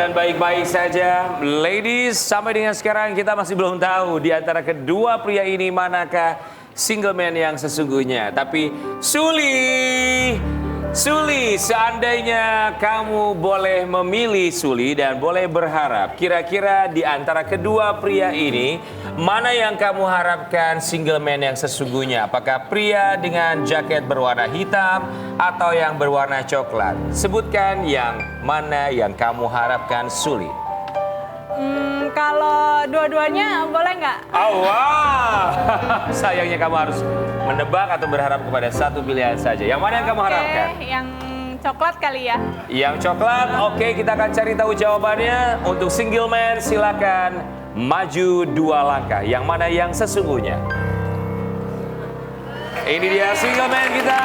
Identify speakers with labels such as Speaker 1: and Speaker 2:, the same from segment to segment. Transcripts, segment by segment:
Speaker 1: keadaan baik-baik saja. Ladies, sampai dengan sekarang kita masih belum tahu di antara kedua pria ini manakah single man yang sesungguhnya. Tapi Suli, seandainya kamu boleh memilih Suli dan boleh berharap, kira-kira di antara kedua pria ini, mana yang kamu harapkan single man yang sesungguhnya? Apakah pria dengan jaket berwarna hitam atau yang berwarna coklat? Sebutkan yang mana yang kamu harapkan, Suli.
Speaker 2: Kalau dua-duanya boleh nggak?
Speaker 1: Oh, wow. Sayangnya kamu harus menebak atau berharap kepada satu pilihan saja. Yang mana yang kamu harapkan?
Speaker 2: Yang coklat kali ya.
Speaker 1: Yang coklat, oke, kita akan cari tahu jawabannya. Untuk single man silakan maju 2 langkah. Yang mana yang sesungguhnya? Ini dia single man kita.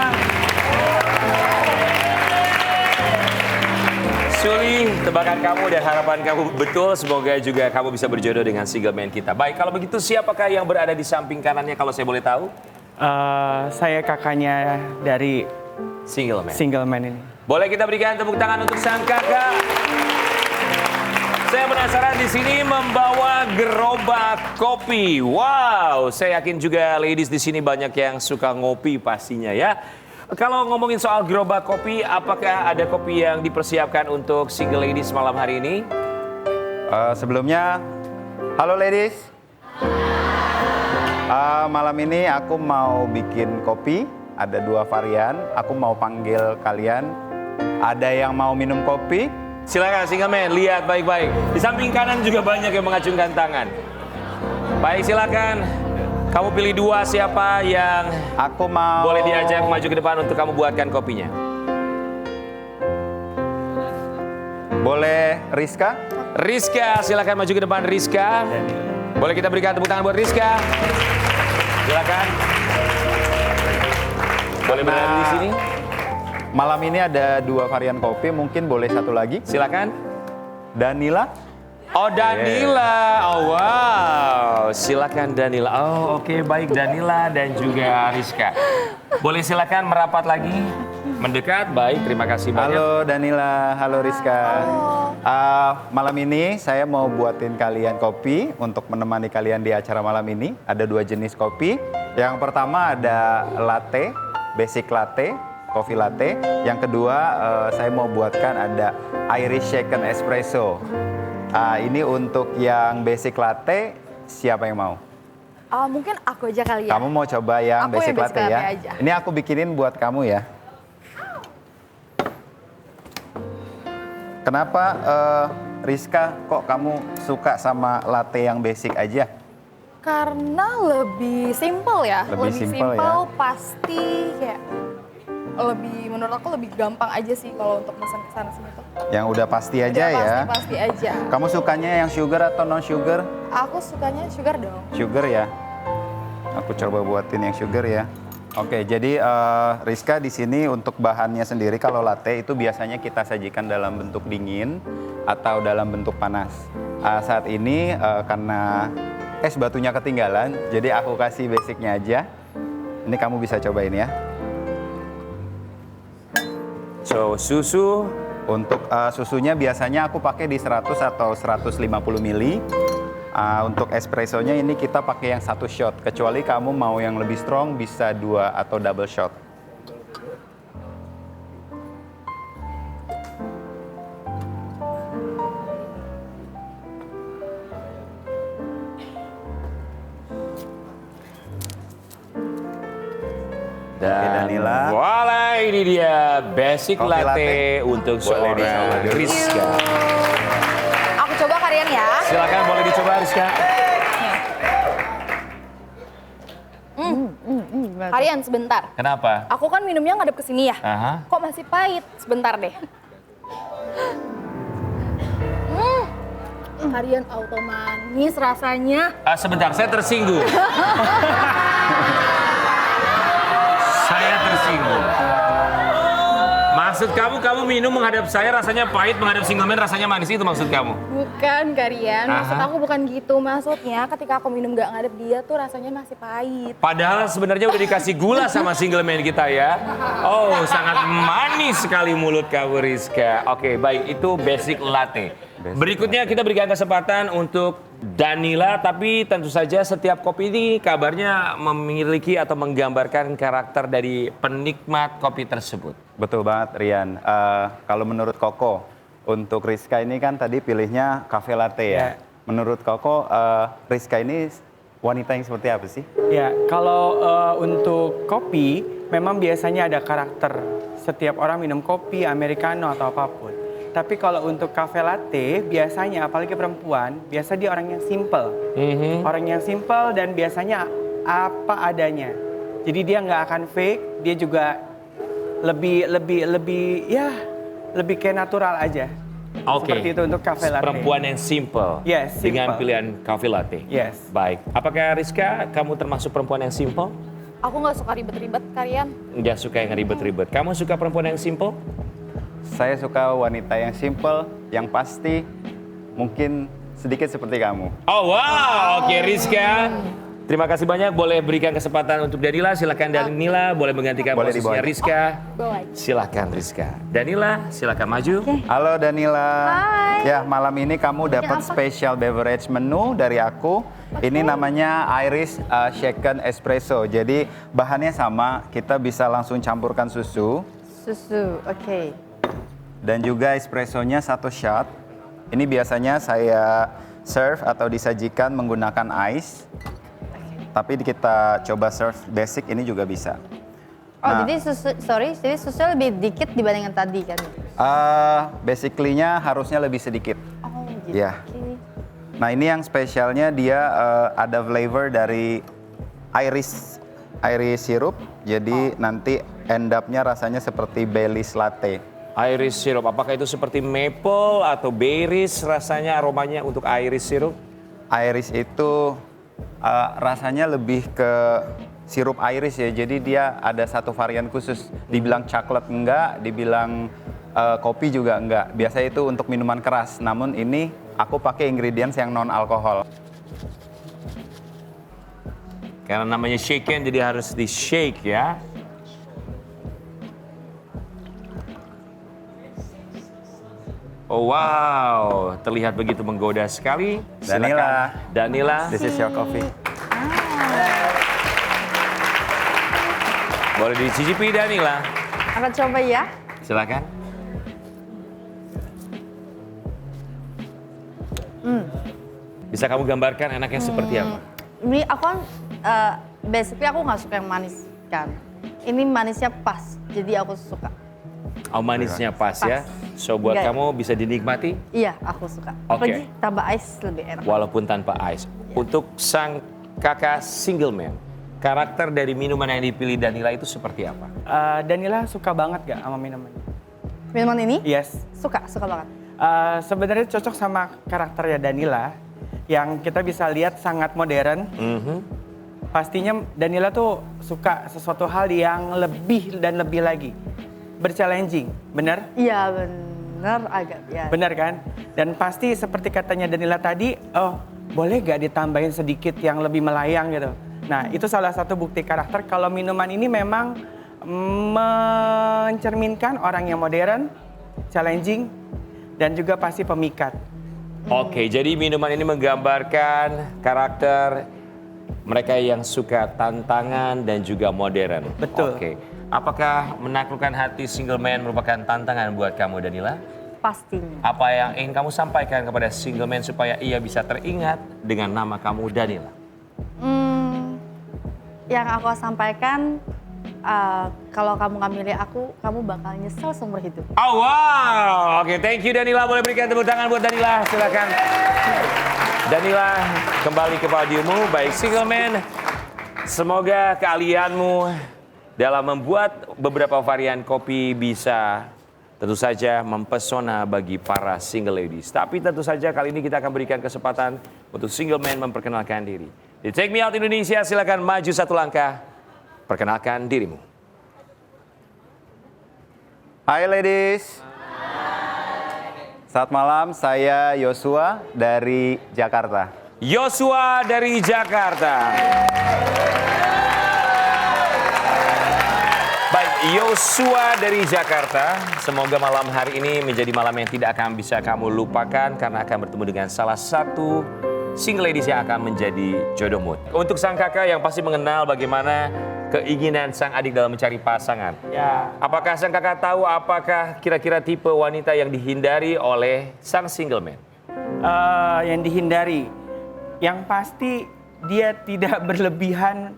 Speaker 1: Suli, tebakan kamu dan harapan kamu betul. Semoga juga kamu bisa berjodoh dengan single man kita. Baik, kalau begitu siapakah yang berada di samping kanannya kalau saya boleh tahu?
Speaker 3: Saya kakaknya dari
Speaker 1: Single man
Speaker 3: ini.
Speaker 1: Boleh kita berikan tepuk tangan untuk sang kakak? Saya penasaran di sini membawa gerobak kopi. Wow, saya yakin juga ladies di sini banyak yang suka ngopi pastinya ya. Kalau ngomongin soal gerobak kopi, apakah ada kopi yang dipersiapkan untuk single ladies malam hari ini?
Speaker 4: Sebelumnya, halo ladies. Malam ini aku mau bikin kopi, ada 2 varian. Aku mau panggil kalian. Ada yang mau minum kopi?
Speaker 1: Silakan single man, lihat baik-baik. Di samping kanan juga banyak yang mengacungkan tangan. Baik, silakan. Kamu pilih 2 siapa yang
Speaker 4: Aku mau...
Speaker 1: boleh diajak maju ke depan untuk kamu buatkan kopinya.
Speaker 4: Boleh Rizka?
Speaker 1: Rizka, silakan maju ke depan Rizka. Boleh kita berikan tepuk tangan buat Rizka. Silakan. Boleh berada di sini.
Speaker 4: Malam ini ada 2 varian kopi, mungkin boleh 1 lagi.
Speaker 1: Silakan.
Speaker 4: Danila?
Speaker 1: Oh, Danila. Oh, wow. Silakan Danila. Oh, oke, baik Danila dan juga Rizka. Boleh silakan merapat lagi, mendekat. Baik, terima kasih banyak.
Speaker 4: Halo Danila, halo Rizka. Malam ini saya mau buatin kalian kopi untuk menemani kalian di acara malam ini. Ada 2 jenis kopi. Yang pertama ada latte, basic latte, coffee latte. Yang kedua saya mau buatkan ada Irish shaken espresso. Ini untuk yang basic latte, siapa yang mau?
Speaker 2: Mungkin aku aja kali ya.
Speaker 4: Kamu mau coba yang basic latte ya?
Speaker 2: Aja.
Speaker 4: Ini aku bikinin buat kamu ya. Kenapa Rizka kok kamu suka sama latte yang basic aja?
Speaker 2: Karena lebih simple ya.
Speaker 4: Lebih simple ya.
Speaker 2: Pasti kayak menurut aku lebih gampang aja sih kalau untuk pesan kesana sini tuh.
Speaker 4: Yang udah pasti aja ya?
Speaker 2: Pasti aja.
Speaker 4: Kamu sukanya yang sugar atau non sugar?
Speaker 2: Aku sukanya sugar dong.
Speaker 4: Sugar ya? Aku coba buatin yang sugar ya. Oke, jadi Rizka di sini untuk bahannya sendiri kalau latte itu biasanya kita sajikan dalam bentuk dingin atau dalam bentuk panas. Saat ini karena es batunya ketinggalan, jadi aku kasih basicnya aja. Ini kamu bisa cobain ya.
Speaker 1: So, susu.
Speaker 4: Untuk susunya biasanya aku pakai di 100 atau 150 ml. Untuk espressonya ini kita pakai yang 1 shot. Kecuali kamu mau yang lebih strong bisa 2 atau double shot.
Speaker 1: Dan
Speaker 4: Danila.
Speaker 1: voila, ini dia basic
Speaker 4: Coffee
Speaker 1: latte untuk
Speaker 4: Boleh dicoba
Speaker 1: seorang
Speaker 4: dulu.
Speaker 1: Rizka.
Speaker 2: Aku coba kalian ya.
Speaker 1: Silakan, boleh dicoba Rizka.
Speaker 2: Kalian sebentar.
Speaker 1: Kenapa?
Speaker 2: Aku kan minumnya ngadep ke sini ya.
Speaker 1: Aha.
Speaker 2: Kok masih pahit? Sebentar deh. Kalian auto manis rasanya.
Speaker 1: Sebentar, saya tersinggung. Saya tersinggung. Maksud kamu minum menghadap saya rasanya pahit, menghadap single man rasanya manis, itu maksud kamu?
Speaker 2: Bukan Karian, maksud
Speaker 1: Aha.
Speaker 2: aku bukan gitu. Maksudnya ketika aku minum gak ngadep dia tuh rasanya masih pahit.
Speaker 1: Padahal sebenarnya udah dikasih gula sama single man kita ya. Oh, sangat manis sekali mulut kamu Rizka. Oke, baik, itu basic latte. Berikutnya kita berikan kesempatan untuk Danila, tapi tentu saja setiap kopi ini kabarnya memiliki atau menggambarkan karakter dari penikmat kopi tersebut.
Speaker 4: Betul banget Rian. Kalau menurut Koko, untuk Rizka ini kan tadi pilihnya cafe latte ya.
Speaker 3: Ya.
Speaker 4: Menurut Koko, Rizka ini wanita yang seperti apa sih?
Speaker 3: Ya, kalau untuk kopi, memang biasanya ada karakter. Setiap orang minum kopi, americano atau apapun. Tapi kalau untuk cafe latte, biasanya apalagi perempuan, biasa dia orang yang simple. Orang yang simple dan biasanya apa adanya. Jadi dia nggak akan fake, dia juga lebih kayak natural aja.
Speaker 1: Oke.
Speaker 3: Seperti itu untuk cafe latte.
Speaker 1: Perempuan yang simple.
Speaker 3: Yes,
Speaker 1: Dengan
Speaker 3: simple.
Speaker 1: pilihan cafe latte.
Speaker 3: Yes.
Speaker 1: Baik. Apakah Rizka, kamu termasuk perempuan yang simple?
Speaker 2: Aku gak suka ribet-ribet Karian.
Speaker 1: Nggak suka yang ribet-ribet. Kamu suka perempuan yang simple?
Speaker 4: Saya suka wanita yang simple, yang pasti, mungkin sedikit seperti kamu.
Speaker 1: Oh wow, oke Rizka. Terima kasih banyak, boleh berikan kesempatan untuk Danila. Silakan Danila, boleh menggantikan
Speaker 4: Boleh
Speaker 1: posisinya
Speaker 4: dibawa.
Speaker 1: Rizka.
Speaker 2: Bawa aja.
Speaker 1: Silakan Rizka. Danila, silakan maju.
Speaker 4: Halo Danila.
Speaker 2: Hai.
Speaker 4: Ya, malam ini kamu dapat
Speaker 2: apa?
Speaker 4: special beverage menu dari aku. Ini namanya Irish Shaken Espresso. Jadi bahannya sama, kita bisa langsung campurkan susu.
Speaker 5: Susu, oke.
Speaker 4: Dan juga espressonya 1 shot. Ini biasanya saya serve atau disajikan menggunakan ice. Tapi kita coba serve basic ini juga bisa.
Speaker 5: Oh,
Speaker 4: Nah.
Speaker 5: jadi susu lebih dikit dibandingkan tadi kan?
Speaker 4: Basically-nya harusnya lebih sedikit.
Speaker 5: Oh, gitu.
Speaker 4: Iya.
Speaker 5: Oke.
Speaker 4: Nah ini yang spesialnya dia ada flavor dari Irish syrup. Jadi nanti end up-nya rasanya seperti Baileys latte.
Speaker 1: Irish syrup, apakah itu seperti maple atau berries rasanya aromanya untuk Irish syrup?
Speaker 4: Irish itu rasanya lebih ke sirup Irish ya. Jadi dia ada satu varian khusus. Dibilang coklat enggak, dibilang kopi juga enggak. Biasanya itu untuk minuman keras. Namun ini aku pakai ingredients yang non alkohol.
Speaker 1: Karena namanya shaken jadi harus di shake ya. Oh wow, terlihat begitu menggoda sekali.
Speaker 4: Danila.
Speaker 1: Silakan. Danila.
Speaker 4: This is your coffee.
Speaker 1: Boleh dicicipi Danila.
Speaker 5: Akan coba ya.
Speaker 1: Silakan. Bisa kamu gambarkan enaknya seperti apa?
Speaker 5: Ini aku kan, basically aku nggak suka yang manis kan. Ini manisnya pas, jadi aku suka.
Speaker 1: Oh manisnya pas, ya.
Speaker 5: Pas.
Speaker 1: So buat
Speaker 5: Enggak.
Speaker 1: kamu bisa dinikmati
Speaker 5: Iya, aku suka.
Speaker 1: Oke.
Speaker 5: Apalagi tambah ice lebih enak.
Speaker 1: walaupun tanpa ice. Untuk sang kakak single man, karakter dari minuman yang dipilih Danila itu seperti apa?
Speaker 3: Danila suka banget gak sama minuman?
Speaker 5: Minuman ini?
Speaker 3: Yes.
Speaker 5: Suka banget.
Speaker 3: Sebenarnya cocok sama karakternya Danila yang kita bisa lihat sangat modern. Pastinya Danila tuh suka sesuatu hal yang lebih dan lebih lagi. Berchallenging, benar?
Speaker 5: Iya bener, agak ya.
Speaker 3: Benar kan? Dan pasti seperti katanya Danila tadi, oh boleh gak ditambahin sedikit yang lebih melayang gitu. Nah itu salah satu bukti karakter kalau minuman ini memang mencerminkan orang yang modern, challenging, dan juga pasti pemikat.
Speaker 1: Oke, jadi minuman ini menggambarkan karakter mereka yang suka tantangan dan juga modern.
Speaker 3: Betul.
Speaker 1: Oke. Apakah menaklukkan hati single man merupakan tantangan buat kamu Danila?
Speaker 5: Pastinya.
Speaker 1: Apa yang ingin kamu sampaikan kepada single man supaya ia bisa teringat dengan nama kamu Danila?
Speaker 5: Yang aku sampaikan, kalau kamu nggak milih aku, kamu bakal nyesel seumur hidup.
Speaker 1: Oh wow, oke thank you Danila. Boleh berikan tepuk tangan buat Danila, silakan. Danila kembali ke podiummu. Baik single man, semoga keahlianmu dalam membuat beberapa varian kopi bisa tentu saja mempesona bagi para single ladies. Tapi tentu saja kali ini kita akan berikan kesempatan untuk single man memperkenalkan diri. Di Take Me Out Indonesia, silakan maju satu langkah. Perkenalkan dirimu.
Speaker 4: Hai ladies. Selamat malam, saya Yosua dari Jakarta.
Speaker 1: Yosua dari Jakarta. Baik, Yosua dari Jakarta. Semoga malam hari ini menjadi malam yang tidak akan bisa kamu lupakan karena akan bertemu dengan salah satu single ladies yang akan menjadi jodohmu. Untuk sang kakak yang pasti mengenal bagaimana keinginan sang adik dalam mencari pasangan.
Speaker 3: Ya.
Speaker 1: Apakah sang kakak tahu apakah kira-kira tipe wanita yang dihindari oleh sang single man?
Speaker 3: Yang dihindari, yang pasti dia tidak berlebihan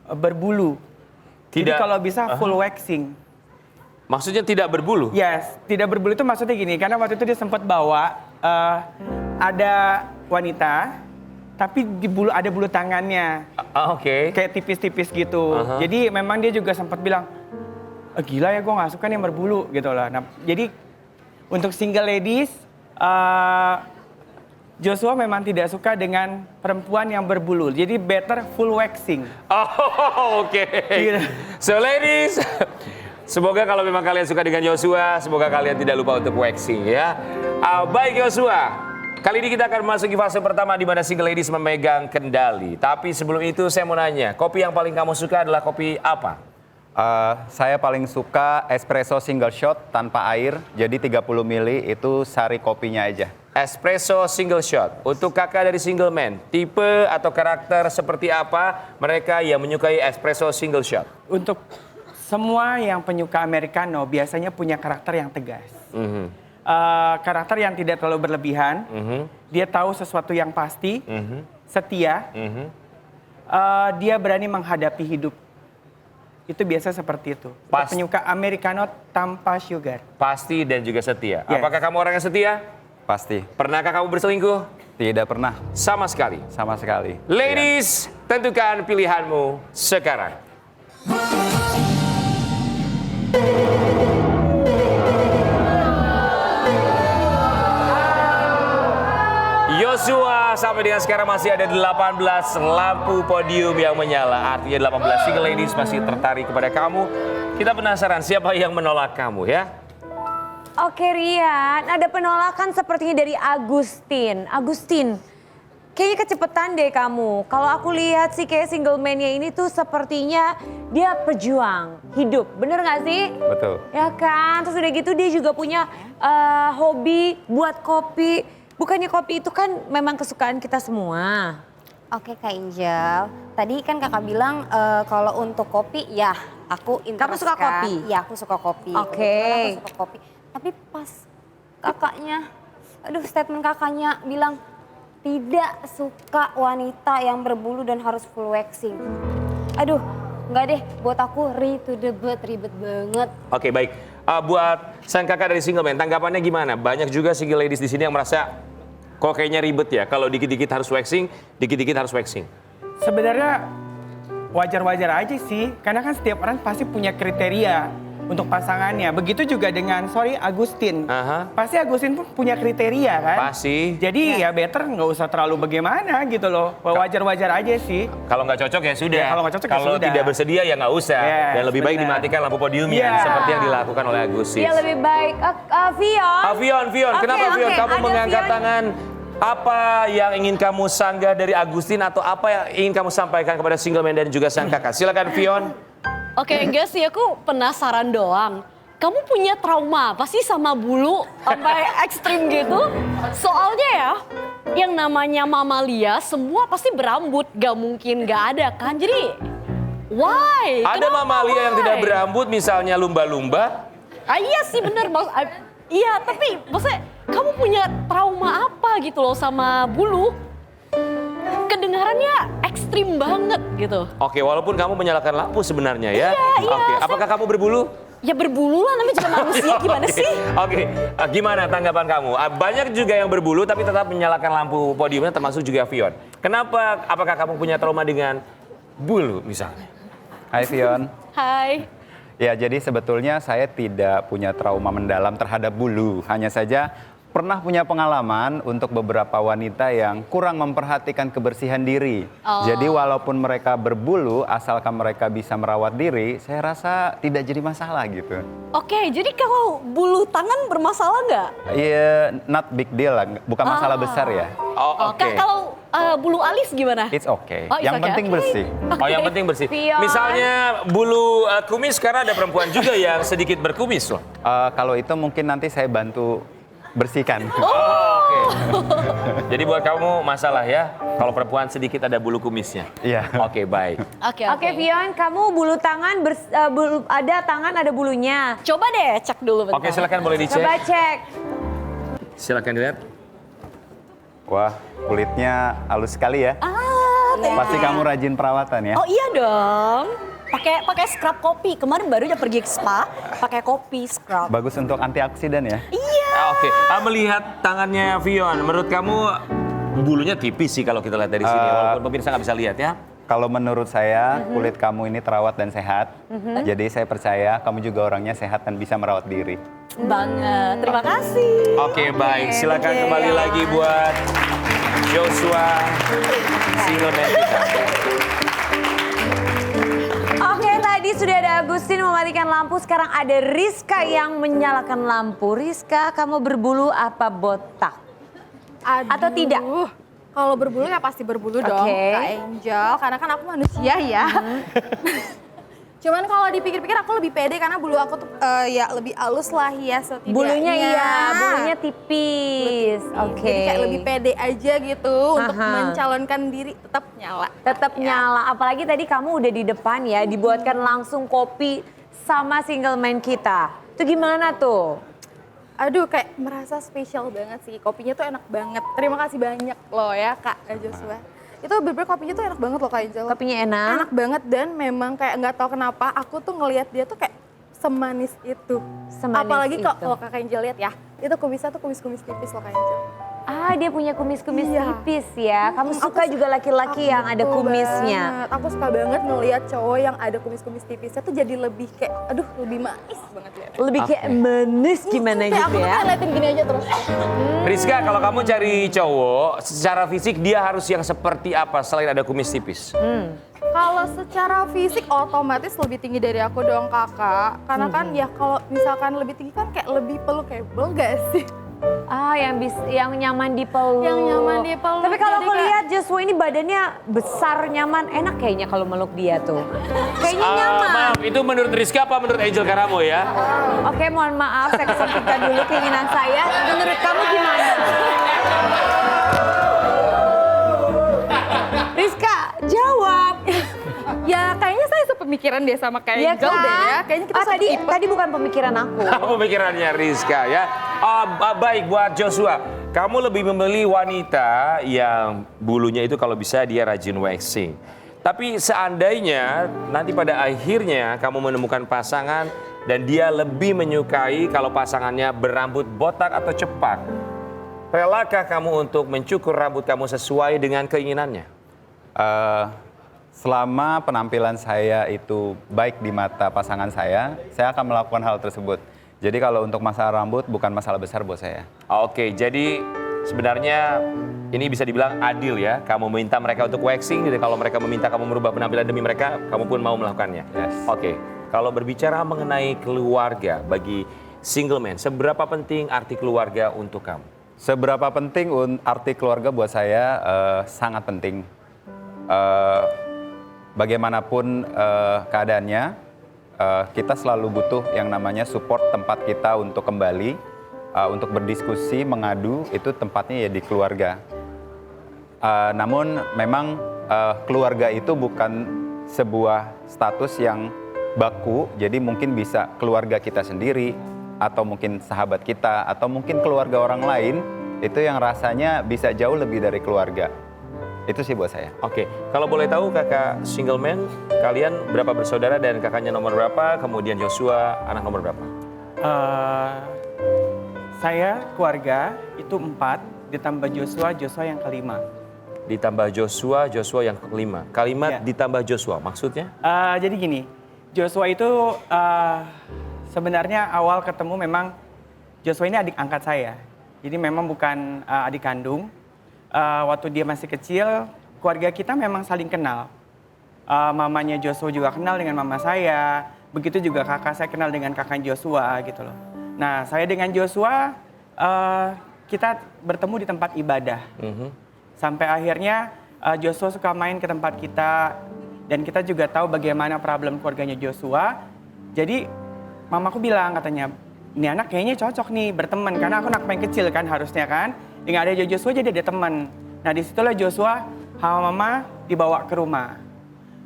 Speaker 3: berbulu. Jadi
Speaker 1: Tidak-
Speaker 3: kalau bisa full waxing.
Speaker 1: Maksudnya tidak berbulu?
Speaker 3: Yes, tidak berbulu itu maksudnya gini, karena waktu itu dia sempat bawa ada wanita, tapi di bulu ada bulu tangannya,
Speaker 1: Oke.
Speaker 3: kayak tipis-tipis gitu.
Speaker 1: Aha.
Speaker 3: Jadi memang dia juga sempat bilang, gila ya gue nggak suka nih yang berbulu gitu lah. Nah, jadi untuk single ladies, Joshua memang tidak suka dengan perempuan yang berbulu. Jadi better full waxing.
Speaker 1: Oh, oke.
Speaker 3: Gitu.
Speaker 1: So ladies, semoga kalau memang kalian suka dengan Joshua, semoga kalian tidak lupa untuk waxing ya. Baik Joshua, kali ini kita akan memasuki fase pertama di mana single ladies memegang kendali. Tapi sebelum itu saya mau nanya, kopi yang paling kamu suka adalah kopi apa?
Speaker 4: Saya paling suka espresso single shot tanpa air, jadi 30 ml itu sari kopinya aja.
Speaker 1: Espresso single shot. Untuk kakak dari single man, tipe atau karakter seperti apa mereka yang menyukai espresso single shot?
Speaker 3: Untuk semua yang penyuka Americano biasanya punya karakter yang tegas. Karakter yang tidak terlalu berlebihan. Dia tahu sesuatu yang pasti, setia. Dia berani menghadapi hidup. Itu biasa seperti itu. Untuk
Speaker 1: Pas-
Speaker 3: penyuka Americano tanpa sugar.
Speaker 1: Pasti dan juga setia.
Speaker 3: Yes.
Speaker 1: Apakah kamu orang yang setia?
Speaker 4: Pasti.
Speaker 1: Pernahkah kamu berselingkuh?
Speaker 4: Tidak pernah,
Speaker 1: Sama sekali.
Speaker 4: sama sekali.
Speaker 1: Ladies, tentukan pilihanmu sekarang. Joshua sampai dengan sekarang masih ada 18 lampu podium yang menyala. Artinya 18 single ladies masih tertarik kepada kamu. Kita penasaran siapa yang menolak kamu ya?
Speaker 6: Oke Rian, ada penolakan sepertinya dari Agustin. Agustin, kayaknya kecepatan deh kamu. Kalau aku lihat sih kayak single man-nya ini tuh sepertinya dia pejuang hidup. Bener gak sih?
Speaker 4: Betul.
Speaker 6: Ya kan, terus udah gitu dia juga punya hobi buat kopi. Bukannya kopi itu kan memang kesukaan kita semua.
Speaker 7: Oke Kak Angel, tadi kan kakak bilang kalau untuk kopi ya aku interest.
Speaker 6: Kamu suka
Speaker 7: kan.
Speaker 6: kopi?
Speaker 7: Ya aku suka kopi.
Speaker 6: Oke.
Speaker 7: Kebetulan aku suka kopi. Tapi pas kakaknya, statement kakaknya bilang tidak suka wanita yang berbulu dan harus full waxing. Aduh, enggak deh, buat aku ribet banget.
Speaker 1: Oke baik. Buat sang kakak dari single man, tanggapannya gimana? Banyak juga single ladies di sini yang merasa kok kayaknya ribet ya. Kalau dikit-dikit harus waxing, dikit-dikit harus waxing.
Speaker 3: Sebenarnya wajar-wajar aja sih, karena kan setiap orang pasti punya kriteria untuk pasangannya. Begitu juga dengan, Agustin.
Speaker 1: Aha.
Speaker 3: Pasti Agustin pun punya kriteria kan?
Speaker 1: Pasti.
Speaker 3: Jadi ya better nggak usah terlalu bagaimana gitu loh. Wajar-wajar aja sih.
Speaker 1: Kalau nggak cocok ya sudah.
Speaker 3: Ya, kalau nggak cocok ya
Speaker 1: Kalau
Speaker 3: sudah.
Speaker 1: tidak bersedia ya nggak usah.
Speaker 3: Yes,
Speaker 1: Dan lebih baik
Speaker 3: benar.
Speaker 1: dimatikan lampu podiumnya
Speaker 3: Iya.
Speaker 1: seperti yang dilakukan oleh Agustin.
Speaker 6: Ya lebih baik, Vion.
Speaker 1: Vion,
Speaker 6: Oke,
Speaker 1: kenapa Vion?
Speaker 6: oke,
Speaker 1: Kamu
Speaker 6: ada
Speaker 1: mengangkat
Speaker 6: Vion.
Speaker 1: tangan. Apa yang ingin kamu sanggah dari Agustin atau apa yang ingin kamu sampaikan kepada single man dan juga sang kakak? Silakan Vion.
Speaker 8: Oke, enggak sih, aku penasaran doang. Kamu punya trauma apa sih sama bulu sampai ekstrim gitu? Soalnya ya, yang namanya mamalia semua pasti berambut, gak mungkin gak ada kan? Jadi, why?
Speaker 1: Ada
Speaker 8: Kenapa
Speaker 1: mamalia yang
Speaker 8: why?
Speaker 1: tidak berambut, misalnya lumba-lumba.
Speaker 8: Iya sih bener, iya tapi maksudnya kamu punya trauma apa gitu loh sama bulu? Kedengarannya ekstrim banget gitu.
Speaker 1: Oke, walaupun kamu menyalakan lampu sebenarnya ya.
Speaker 8: Iya,
Speaker 1: Oke, apakah kamu berbulu?
Speaker 8: Ya berbulu lah, namanya juga manusia, gimana sih?
Speaker 1: Oke, gimana tanggapan kamu? Banyak juga yang berbulu tapi tetap menyalakan lampu podiumnya termasuk juga Vion. Kenapa? Apakah kamu punya trauma dengan bulu misalnya?
Speaker 4: Hai Vion.
Speaker 8: Hai.
Speaker 4: Ya, jadi sebetulnya saya tidak punya trauma mendalam terhadap bulu. Hanya saja pernah punya pengalaman untuk beberapa wanita yang kurang memperhatikan kebersihan diri. Jadi walaupun mereka berbulu, asalkan mereka bisa merawat diri, saya rasa tidak jadi masalah gitu.
Speaker 8: Oke, jadi kalau bulu tangan bermasalah nggak?
Speaker 4: Iya, not big deal lah, bukan masalah besar ya.
Speaker 1: Oh, oke.
Speaker 8: Kalau bulu alis gimana?
Speaker 4: It's okay.
Speaker 8: Oh, it's
Speaker 4: Yang
Speaker 8: okay,
Speaker 4: penting
Speaker 8: oke.
Speaker 4: bersih.
Speaker 1: Oh, yang penting bersih.
Speaker 6: Pion.
Speaker 1: Misalnya bulu kumis, karena ada perempuan juga yang sedikit berkumis loh.
Speaker 4: Kalau itu mungkin nanti saya bantu bersihkan.
Speaker 1: Oke. Jadi buat kamu masalah ya, kalau perempuan sedikit ada bulu kumisnya.
Speaker 4: Iya.
Speaker 1: Oke, baik.
Speaker 6: Oke, Pion, kamu bulu tangan ada tangan ada bulunya.
Speaker 8: Coba deh cek dulu bentar.
Speaker 1: Oke, silakan boleh dicek.
Speaker 6: Coba cek.
Speaker 1: Silakan dilihat.
Speaker 4: Wah, kulitnya halus sekali ya. Pasti kamu rajin perawatan ya.
Speaker 8: Oh iya dong. Pakai scrub kopi. Kemarin baru aja pergi ke spa, pakai kopi scrub.
Speaker 4: Bagus untuk antioksidan ya.
Speaker 1: Oke, melihat tangannya Vion, menurut kamu bulunya tipis sih kalau kita lihat dari sini, walaupun pemirsa nggak bisa lihat ya.
Speaker 4: Kalau menurut saya, kulit kamu ini terawat dan sehat. Jadi saya percaya kamu juga orangnya sehat dan bisa merawat diri.
Speaker 8: Banget. Terima kasih.
Speaker 1: Oke, baik. Silakan kembali lagi buat Joshua, single man kita.
Speaker 6: Oke, tadi sudah ada Agustin mematikan lampu, sekarang ada Rizka yang menyalakan lampu. Rizka, kamu berbulu apa botak? Atau tidak?
Speaker 2: Kalau berbulu ya pasti berbulu dong,
Speaker 6: Oke.
Speaker 2: Kak Angel. Karena kan aku manusia ya. Cuman kalau dipikir-pikir aku lebih pede karena bulu aku tuh ya lebih halus lah ya setidaknya.
Speaker 6: Bulunya iya, bulunya tipis. Oke.
Speaker 2: Jadi kayak lebih pede aja gitu untuk mencalonkan diri tetap nyala.
Speaker 6: Tetap nyala, apalagi tadi kamu udah di depan ya, dibuatkan langsung kopi sama single man kita. Itu gimana tuh?
Speaker 2: Aduh, kayak merasa spesial banget sih. Kopinya tuh enak banget. Terima kasih banyak loh ya Kak Joshua. Itu bener-bener kopinya tuh enak banget loh Kak Angel.
Speaker 6: Kopinya enak?
Speaker 2: Enak banget dan memang kayak nggak tahu kenapa aku tuh ngelihat dia tuh kayak semanis itu.
Speaker 6: Semanis
Speaker 2: Apalagi
Speaker 6: itu.
Speaker 2: kalau Kak Angel lihat ya, itu kumisnya tuh kumis-kumis tipis loh Kak Angel.
Speaker 6: Ah, dia punya kumis-kumis
Speaker 2: Iya.
Speaker 6: tipis ya. Kamu suka juga laki-laki yang ada
Speaker 2: Betul
Speaker 6: kumisnya.
Speaker 2: banget. Aku suka banget ngelihat cowok yang ada kumis-kumis tipisnya tuh jadi lebih kayak, aduh lebih manis banget ya.
Speaker 6: Lebih kayak manis gimana
Speaker 2: Kayak
Speaker 6: gitu
Speaker 2: aku tuh
Speaker 6: ya.
Speaker 2: kayak liatin gini aja terus.
Speaker 1: Rizka, kalau kamu cari cowok, secara fisik dia harus yang seperti apa selain ada kumis tipis?
Speaker 2: Kalau secara fisik otomatis lebih tinggi dari aku dong kakak. Karena kan ya kalau misalkan lebih tinggi kan kayak lebih pelukable gak sih?
Speaker 6: Ah, yang nyaman dipeluk.
Speaker 2: Yang nyaman dipeluk.
Speaker 6: Tapi kalau
Speaker 2: Jadi
Speaker 6: aku
Speaker 2: kayak-
Speaker 6: lihat Joshua ini badannya besar, nyaman, enak kayaknya kalau meluk dia tuh. Kayaknya nyaman.
Speaker 1: Maaf, itu menurut Rizka apa menurut Angel Karamo ya?
Speaker 6: Oke, mohon maaf, saya kesampingkan dulu keinginan saya. Menurut kamu gimana? Rizka, jawab.
Speaker 2: Ya kayaknya saya sepemikiran deh sama kayak
Speaker 6: Iya
Speaker 2: Angel deh ya. Kayaknya kita satu
Speaker 6: tadi
Speaker 2: tipe.
Speaker 6: tadi bukan pemikiran aku.
Speaker 1: Pemikirannya Rizka ya. Baik buat Joshua, kamu lebih memilih wanita yang bulunya itu kalau bisa dia rajin waxing. Tapi seandainya nanti pada akhirnya kamu menemukan pasangan dan dia lebih menyukai kalau pasangannya berambut botak atau cepak, relakah kamu untuk mencukur rambut kamu sesuai dengan keinginannya?
Speaker 4: Selama penampilan saya itu baik di mata pasangan saya akan melakukan hal tersebut. Jadi kalau untuk masalah rambut bukan masalah besar buat saya.
Speaker 1: Oke, jadi sebenarnya ini bisa dibilang adil ya. Kamu meminta mereka untuk waxing, jadi kalau mereka meminta kamu merubah penampilan demi mereka, kamu pun mau melakukannya.
Speaker 4: Yes.
Speaker 1: Oke, kalau berbicara mengenai keluarga bagi single man, seberapa penting arti keluarga untuk kamu?
Speaker 4: Seberapa penting arti keluarga buat saya sangat penting. Bagaimanapun keadaannya, kita selalu butuh yang namanya support tempat kita untuk kembali, untuk berdiskusi, mengadu, itu tempatnya ya di keluarga. Namun memang keluarga itu bukan sebuah status yang baku, jadi mungkin bisa keluarga kita sendiri, atau mungkin sahabat kita, atau mungkin keluarga orang lain, itu yang rasanya bisa jauh lebih dari keluarga. Itu sih buat saya.
Speaker 1: Oke, kalau boleh tahu kakak single man, kalian berapa bersaudara dan kakaknya nomor berapa, kemudian Joshua anak nomor berapa?
Speaker 3: Saya keluarga itu 4, ditambah Joshua yang kelima.
Speaker 1: Ditambah Joshua yang kelima. Kalimat
Speaker 3: Iya.
Speaker 1: ditambah Joshua, maksudnya?
Speaker 3: Jadi gini, Joshua itu sebenarnya awal ketemu memang Joshua ini adik angkat saya. Jadi memang bukan adik kandung. Waktu dia masih kecil, keluarga kita memang saling kenal. Mamanya Joshua juga kenal dengan mama saya. Begitu juga kakak saya kenal dengan kakak Joshua gitu loh. Nah, saya dengan Joshua kita bertemu di tempat ibadah. Sampai akhirnya Joshua suka main ke tempat kita dan kita juga tahu bagaimana problem keluarganya Joshua. Jadi mamaku bilang katanya, ini anak kayaknya cocok nih berteman karena aku anak paling kecil kan harusnya kan. Nggak ada Joshua jadi ada teman. Nah disitulah Joshua sama mama dibawa ke rumah.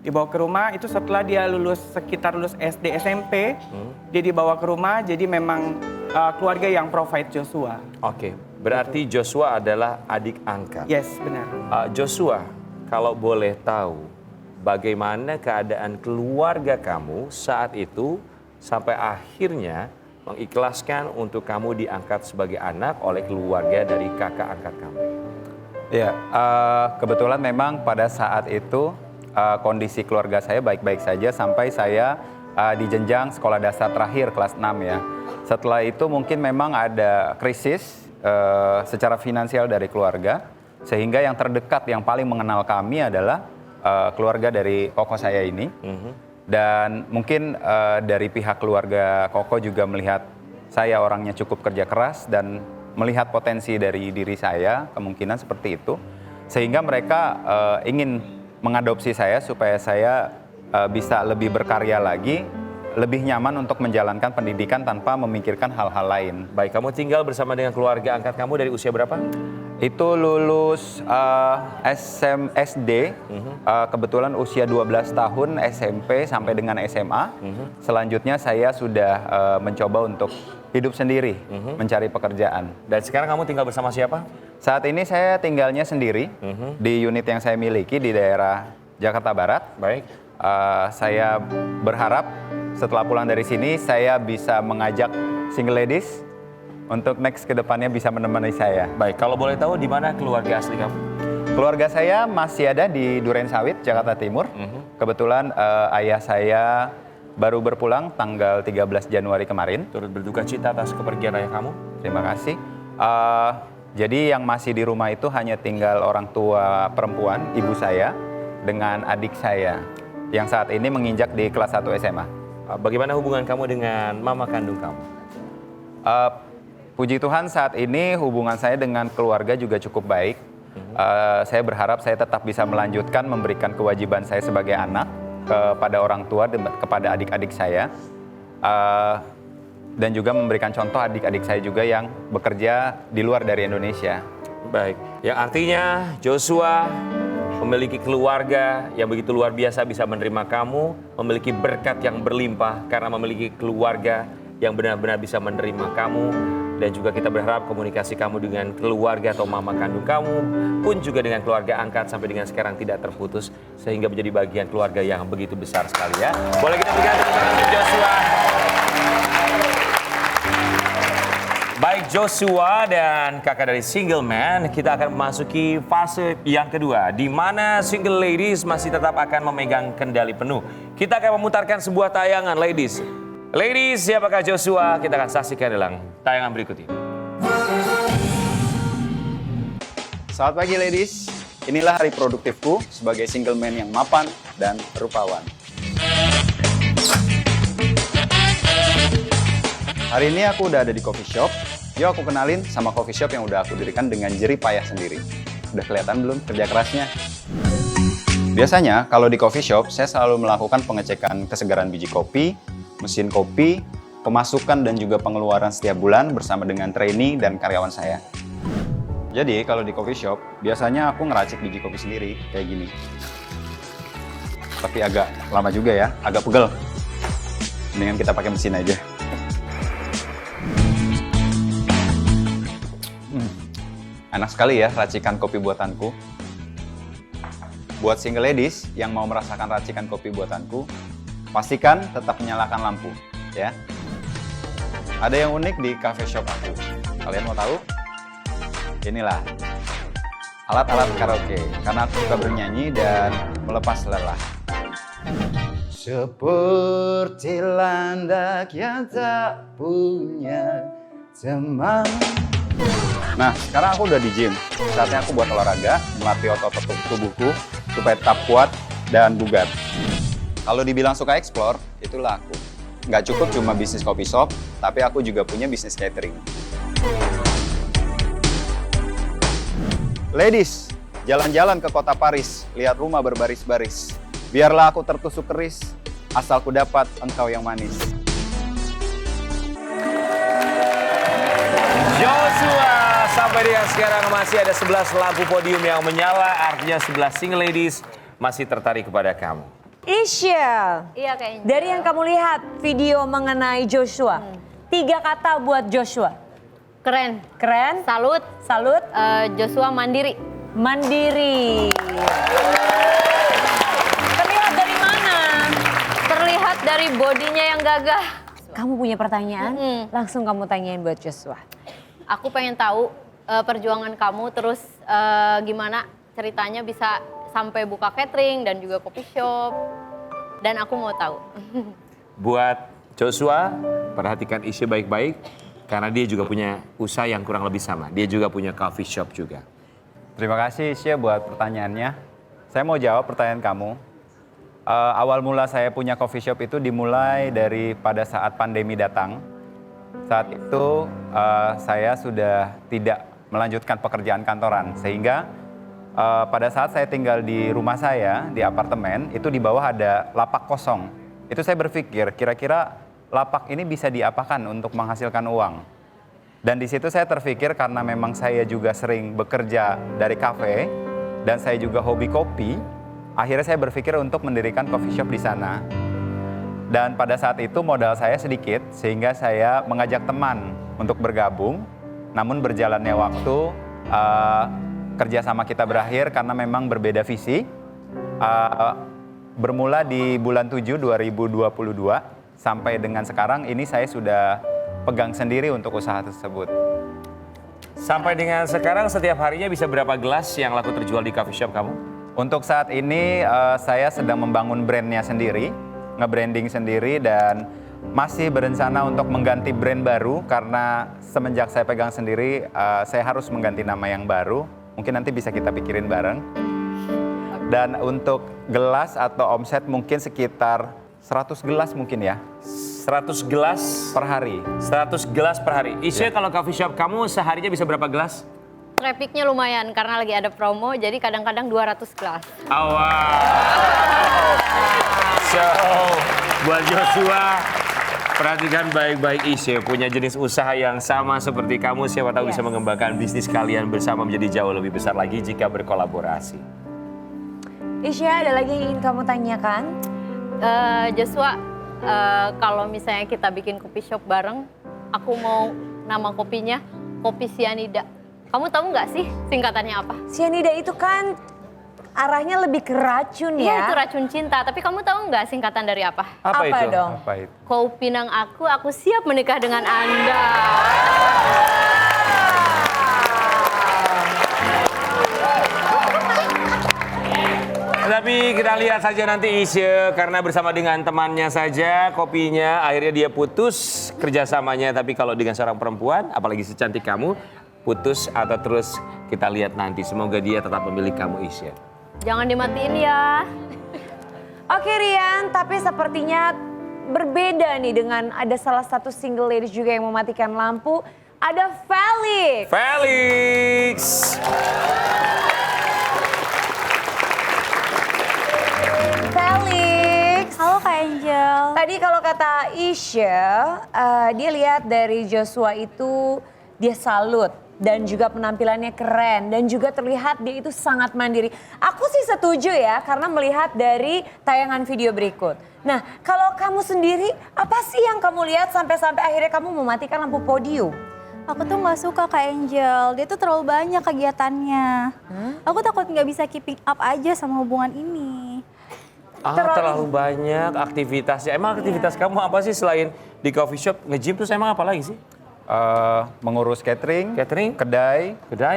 Speaker 3: Dibawa ke rumah itu setelah dia sekitar lulus SD SMP, dia dibawa ke rumah. Jadi memang keluarga yang provide Joshua.
Speaker 1: Oke, berarti Joshua adalah adik angkat.
Speaker 3: Yes, benar.
Speaker 1: Joshua, kalau boleh tahu bagaimana keadaan keluarga kamu saat itu sampai akhirnya mengikhlaskan untuk kamu diangkat sebagai anak oleh keluarga dari kakak angkat kamu?
Speaker 4: Ya, kebetulan memang pada saat itu kondisi keluarga saya baik-baik saja sampai saya di jenjang sekolah dasar terakhir kelas 6 ya. Setelah itu mungkin memang ada krisis secara finansial dari keluarga, sehingga yang terdekat yang paling mengenal kami adalah keluarga dari koko saya ini. Dan mungkin dari pihak keluarga koko juga melihat saya orangnya cukup kerja keras dan melihat potensi dari diri saya, kemungkinan seperti itu. Sehingga mereka ingin mengadopsi saya supaya saya bisa lebih berkarya lagi, lebih nyaman untuk menjalankan pendidikan tanpa memikirkan hal-hal lain.
Speaker 1: Baik, kamu tinggal bersama dengan keluarga angkat kamu dari usia berapa?
Speaker 4: Itu lulus SD, kebetulan usia 12 tahun SMP sampai dengan SMA. Selanjutnya saya sudah mencoba untuk hidup sendiri, mencari pekerjaan.
Speaker 1: Dan sekarang kamu tinggal bersama siapa?
Speaker 4: Saat ini saya tinggalnya sendiri di unit yang saya miliki di daerah Jakarta Barat.
Speaker 1: Baik.
Speaker 4: Saya berharap setelah pulang dari sini saya bisa mengajak single ladies untuk next ke depannya bisa menemani saya.
Speaker 1: Baik, kalau boleh tahu di mana keluarga asli kamu?
Speaker 4: Keluarga saya masih ada di Durensawit, Jakarta Timur. Kebetulan ayah saya baru berpulang tanggal 13 Januari kemarin.
Speaker 1: Turut berduka cita atas kepergian ayah kamu.
Speaker 4: Terima kasih. Jadi yang masih di rumah itu hanya tinggal orang tua perempuan, ibu saya, dengan adik saya yang saat ini menginjak di kelas 1 SMA.
Speaker 1: Bagaimana hubungan kamu dengan mama kandung kamu?
Speaker 4: Puji Tuhan saat ini hubungan saya dengan keluarga juga cukup baik. Saya berharap saya tetap bisa melanjutkan memberikan kewajiban saya sebagai anak kepada orang tua dan kepada adik-adik saya. Dan juga memberikan contoh adik-adik saya juga yang bekerja di luar dari Indonesia.
Speaker 1: Baik, yang artinya Joshua memiliki keluarga yang begitu luar biasa bisa menerima kamu, memiliki berkat yang berlimpah karena memiliki keluarga yang benar-benar bisa menerima kamu. Dan juga kita berharap komunikasi kamu dengan keluarga atau mama kandung kamu pun juga dengan keluarga angkat sampai dengan sekarang tidak terputus sehingga menjadi bagian keluarga yang begitu besar sekali ya. Boleh kita berikan tepuk tangan untuk Joshua. Baik Joshua dan kakak dari Single Man, kita akan memasuki fase yang kedua di mana single ladies masih tetap akan memegang kendali penuh. Kita akan memutarkan sebuah tayangan ladies. Ladies, siapakah Joshua? Kita akan saksikan dalam tayangan berikut ini.
Speaker 4: Selamat pagi ladies, inilah hari produktifku sebagai single man yang mapan dan rupawan. Hari ini aku udah ada di coffee shop. Yuk aku kenalin sama coffee shop yang udah aku dirikan dengan jerih payah sendiri. Udah kelihatan belum kerja kerasnya? Biasanya kalau di coffee shop saya selalu melakukan pengecekan kesegaran biji kopi, mesin kopi, pemasukan dan juga pengeluaran setiap bulan bersama dengan trainee dan karyawan saya. Jadi kalau di coffee shop biasanya aku ngeracik biji kopi sendiri kayak gini. Tapi agak lama juga ya, agak pegel. Mendingan kita pakai mesin aja. Enak sekali ya racikan kopi buatanku. Buat single ladies yang mau merasakan racikan kopi buatanku, pastikan tetap menyalakan lampu, ya. Ada yang unik di cafe shop aku. Kalian mau tahu? Inilah alat-alat karaoke, karena aku suka bernyanyi dan melepas lelah. Seperti landak yang tak punya teman. Nah, sekarang aku udah di gym. Saatnya aku buat olahraga, melatih otot tubuhku supaya tetap kuat dan bugar. Kalau dibilang suka explore, itulah aku. Nggak cukup cuma bisnis coffee shop, tapi aku juga punya bisnis catering. Ladies, jalan-jalan ke kota Paris, lihat rumah berbaris-baris. Biarlah aku tertusuk keris, asal ku dapat engkau yang manis.
Speaker 1: Joshua, sampai dengan sekarang masih ada 11 lampu podium yang menyala, artinya 11 single ladies masih tertarik kepada kamu.
Speaker 6: Isya,
Speaker 7: Iya kayaknya.
Speaker 6: dari yang kamu lihat video mengenai Joshua, 3 kata buat Joshua.
Speaker 7: Keren.
Speaker 6: Keren,
Speaker 7: Salut.
Speaker 6: salut,
Speaker 7: Joshua mandiri.
Speaker 6: mandiri. Terlihat dari mana?
Speaker 7: Terlihat dari bodinya yang gagah.
Speaker 6: Kamu punya pertanyaan? Langsung kamu tanyain buat Joshua.
Speaker 7: Aku pengen tahu perjuangan kamu, terus gimana ceritanya bisa sampai buka catering dan juga coffee shop. Dan aku mau tahu.
Speaker 1: Buat Joshua, perhatikan Isya baik-baik, karena dia juga punya usaha yang kurang lebih sama. Dia juga punya coffee shop juga.
Speaker 4: Terima kasih Isya buat pertanyaannya. Saya mau jawab pertanyaan kamu. Awal mula saya punya coffee shop itu dimulai dari pada saat pandemi datang. Saat itu saya sudah tidak melanjutkan pekerjaan kantoran, sehingga pada saat saya tinggal di rumah saya, di apartemen, itu di bawah ada lapak kosong. Itu saya berpikir, kira-kira lapak ini bisa diapakan untuk menghasilkan uang. Dan di situ saya terpikir karena memang saya juga sering bekerja dari kafe, dan saya juga hobi kopi, akhirnya saya berpikir untuk mendirikan coffee shop di sana. Dan pada saat itu modal saya sedikit, sehingga saya mengajak teman untuk bergabung. Namun berjalannya waktu, kerjasama kita berakhir karena memang berbeda visi. Bermula di bulan 7 2022, sampai dengan sekarang ini saya sudah pegang sendiri untuk usaha tersebut.
Speaker 1: Sampai dengan sekarang setiap harinya bisa berapa gelas yang laku terjual di coffee shop kamu?
Speaker 4: Untuk saat ini saya sedang membangun brandnya sendiri, nge-branding sendiri, dan masih berencana untuk mengganti brand baru karena semenjak saya pegang sendiri saya harus mengganti nama yang baru. Mungkin nanti bisa kita pikirin bareng. Dan untuk gelas atau omset mungkin sekitar 100 gelas mungkin ya.
Speaker 1: 100 gelas
Speaker 4: Per hari.
Speaker 1: 100 gelas per hari. Isya, kalau coffee shop kamu seharinya bisa berapa gelas?
Speaker 7: Trafficnya lumayan karena lagi ada promo, jadi kadang-kadang 200 gelas.
Speaker 1: Oh, wow. So, buat Joshua, perhatikan baik-baik Isya. Punya jenis usaha yang sama seperti kamu. Siapa tahu bisa mengembangkan bisnis kalian bersama menjadi jauh lebih besar lagi jika berkolaborasi.
Speaker 6: Isya, ada lagi yang ingin kamu tanyakan?
Speaker 7: Joshua, kalau misalnya kita bikin kopi shop bareng, aku mau nama kopinya Kopi Cyanida. Kamu tahu nggak sih singkatannya apa?
Speaker 6: Cyanida itu kan arahnya lebih ke racun ya?
Speaker 7: Iya, itu racun cinta. Tapi kamu tahu nggak singkatan dari apa?
Speaker 6: Apa
Speaker 1: itu?
Speaker 6: dong?
Speaker 4: Apa itu?
Speaker 7: Kau pinang aku siap menikah dengan Anda.
Speaker 1: Tapi kita lihat saja nanti Isya, karena bersama dengan temannya saja kopinya akhirnya dia putus kerjasamanya. Tapi kalau dengan seorang perempuan, apalagi secantik kamu, putus atau terus kita lihat nanti. Semoga dia tetap memilih kamu Isya.
Speaker 7: Jangan dimatiin ya.
Speaker 6: Oke Rian, tapi sepertinya berbeda nih dengan ada salah satu single ladies juga yang mematikan lampu. Ada Felix.
Speaker 1: Felix!
Speaker 6: Felix.
Speaker 2: Halo Kak Angel.
Speaker 6: Tadi kalau kata Isya, dia lihat dari Joshua itu dia salut. Dan juga penampilannya keren. Dan juga terlihat dia itu sangat mandiri. Aku sih setuju ya karena melihat dari tayangan video berikut. Nah kalau kamu sendiri apa sih yang kamu lihat sampai-sampai akhirnya kamu mematikan lampu podium?
Speaker 2: Aku tuh nggak suka Kak Angel, dia tuh terlalu banyak kegiatannya. Aku takut nggak bisa keeping up aja sama hubungan ini.
Speaker 1: Terlalu banyak aktivitasnya. Emang aktivitas kamu apa sih selain di coffee shop, nge-gym terus emang apa lagi sih?
Speaker 4: Mengurus catering,
Speaker 1: Catering?
Speaker 4: kedai,
Speaker 1: Kedai?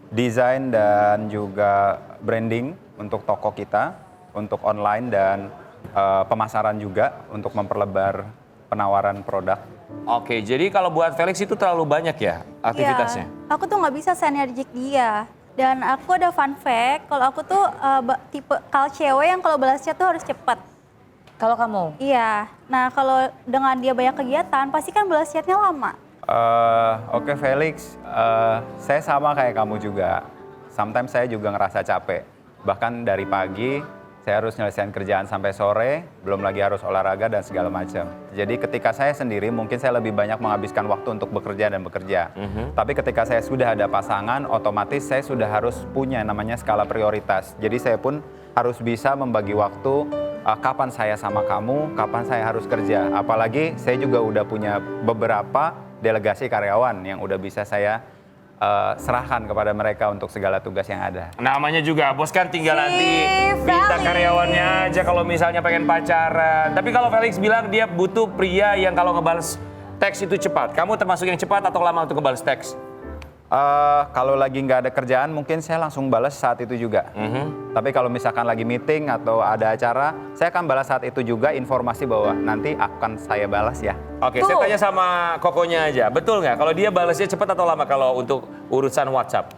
Speaker 4: desain dan juga branding untuk toko kita, untuk online dan pemasaran juga untuk memperlebar penawaran produk.
Speaker 1: Oke, jadi kalau buat Felix itu terlalu banyak ya aktivitasnya?
Speaker 9: Iya, aku tuh nggak bisa se-energik dia. Dan aku ada fun fact, kalau aku tuh tipe cewek yang kalau balas chat tuh harus cepet.
Speaker 6: Kalau kamu?
Speaker 9: Iya, nah kalau dengan dia banyak kegiatan, pasti kan balas chatnya lama.
Speaker 4: Oke Felix, saya sama kayak kamu juga. Sometimes saya juga ngerasa capek. Bahkan dari pagi, saya harus nyelesain kerjaan sampai sore, belum lagi harus olahraga dan segala macam. Jadi ketika saya sendiri, mungkin saya lebih banyak menghabiskan waktu untuk bekerja dan bekerja. Tapi ketika saya sudah ada pasangan, otomatis saya sudah harus punya namanya skala prioritas. Jadi saya pun harus bisa membagi waktu, kapan saya sama kamu, kapan saya harus kerja. Apalagi saya juga udah punya beberapa delegasi karyawan yang udah bisa saya serahkan kepada mereka untuk segala tugas yang ada.
Speaker 1: Namanya juga bos kan tinggal nanti minta karyawannya aja kalau misalnya pengen pacaran. Tapi kalau Felix bilang dia butuh pria yang kalau ngebales teks itu cepat. Kamu termasuk yang cepat atau lama untuk ngebales teks?
Speaker 4: Kalau lagi nggak ada kerjaan mungkin saya langsung balas saat itu juga. Tapi kalau misalkan lagi meeting atau ada acara, saya akan balas saat itu juga informasi bahwa nanti akan saya balas ya.
Speaker 1: Oke, saya tanya sama Kokonya aja. Betul nggak? Kalau dia balasnya cepat atau lama kalau untuk urusan WhatsApp?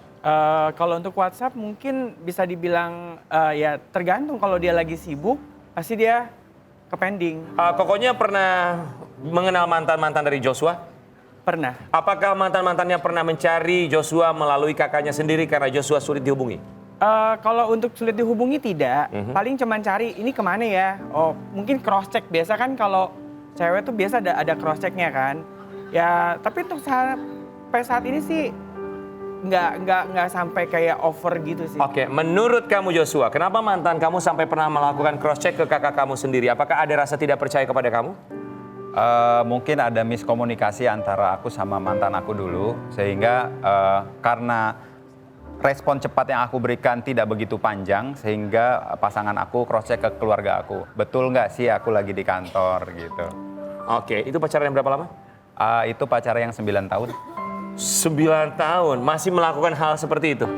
Speaker 3: Kalau untuk WhatsApp mungkin bisa dibilang ya tergantung, kalau dia lagi sibuk pasti dia ke pending.
Speaker 1: Kokonya pernah mengenal mantan-mantan dari Joshua?
Speaker 3: Pernah.
Speaker 1: Apakah mantan-mantannya pernah mencari Joshua melalui kakaknya sendiri karena Joshua sulit dihubungi?
Speaker 3: Kalau untuk sulit dihubungi tidak, paling cuman cari ini kemana ya. Oh mungkin cross check, biasa kan kalau cewek tuh biasa ada cross checknya kan. Ya tapi untuk sampai saat ini sih nggak sampai kayak over gitu sih.
Speaker 1: Oke, menurut kamu Joshua, kenapa mantan kamu sampai pernah melakukan cross check ke kakak kamu sendiri? Apakah ada rasa tidak percaya kepada kamu?
Speaker 4: Mungkin ada miskomunikasi antara aku sama mantan aku dulu, sehingga karena respon cepat yang aku berikan tidak begitu panjang, sehingga pasangan aku cross check ke keluarga aku. Betul nggak sih aku lagi di kantor gitu.
Speaker 1: Oke, itu pacaran yang berapa lama?
Speaker 4: Itu pacaran yang 9 tahun.
Speaker 1: 9 tahun, masih melakukan hal seperti itu?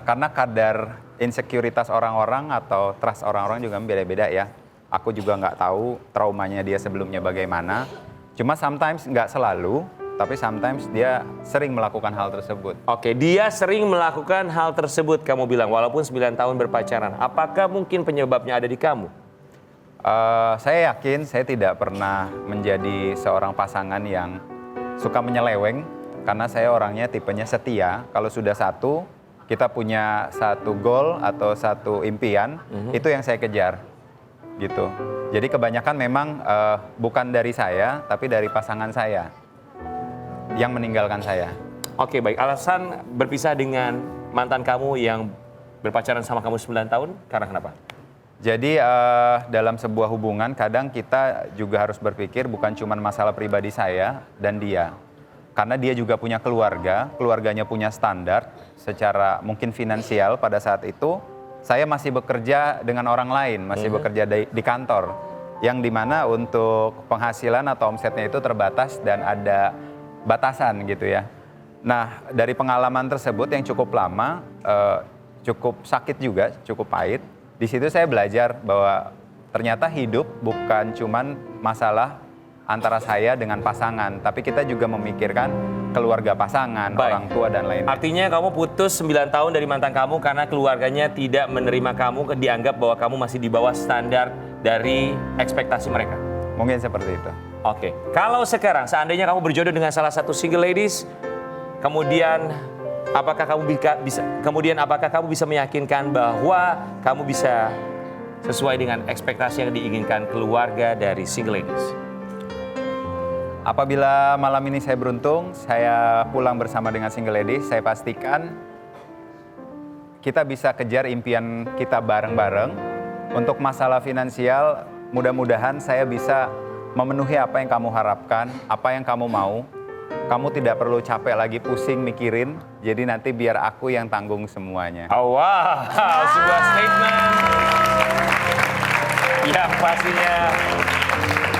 Speaker 4: Karena kadar insekuritas orang-orang atau trust orang-orang juga beda-beda ya. Aku juga nggak tahu traumanya dia sebelumnya bagaimana. Cuma sometimes nggak selalu, tapi sometimes dia sering melakukan hal tersebut.
Speaker 1: Oke, dia sering melakukan hal tersebut kamu bilang, walaupun 9 tahun berpacaran. Apakah mungkin penyebabnya ada di kamu?
Speaker 4: Saya yakin saya tidak pernah menjadi seorang pasangan yang suka menyeleweng. Karena saya orangnya tipenya setia. Kalau sudah satu, kita punya satu goal atau satu impian, itu yang saya kejar. Gitu. Jadi kebanyakan memang bukan dari saya, tapi dari pasangan saya yang meninggalkan saya.
Speaker 1: Oke, baik. Alasan berpisah dengan mantan kamu yang berpacaran sama kamu 9 tahun, karena kenapa?
Speaker 4: Jadi dalam sebuah hubungan kadang kita juga harus berpikir bukan cuma masalah pribadi saya dan dia. Karena dia juga punya keluarga, keluarganya punya standar secara mungkin finansial pada saat itu. Saya masih bekerja dengan orang lain, masih bekerja di kantor. Yang dimana untuk penghasilan atau omsetnya itu terbatas dan ada batasan gitu ya. Nah dari pengalaman tersebut yang cukup lama, cukup sakit juga, cukup pahit. Di situ saya belajar bahwa ternyata hidup bukan cuman masalah antara saya dengan pasangan, tapi kita juga memikirkan keluarga pasangan, orang tua dan lain-lain.
Speaker 1: Artinya kamu putus 9 tahun dari mantan kamu karena keluarganya tidak menerima kamu, dianggap bahwa kamu masih di bawah standar dari ekspektasi mereka.
Speaker 4: Mungkin seperti itu.
Speaker 1: Oke, kalau sekarang seandainya kamu berjodoh dengan salah satu single ladies, kemudian apakah kamu bisa meyakinkan bahwa kamu bisa sesuai dengan ekspektasi yang diinginkan keluarga dari single ladies?
Speaker 4: Apabila malam ini saya beruntung, saya pulang bersama dengan single ladies, saya pastikan kita bisa kejar impian kita bareng-bareng. Untuk masalah finansial, mudah-mudahan saya bisa memenuhi apa yang kamu harapkan, apa yang kamu mau. Kamu tidak perlu capek lagi pusing mikirin, jadi nanti biar aku yang tanggung semuanya.
Speaker 1: Oh, wow, sebuah statement yang pastinya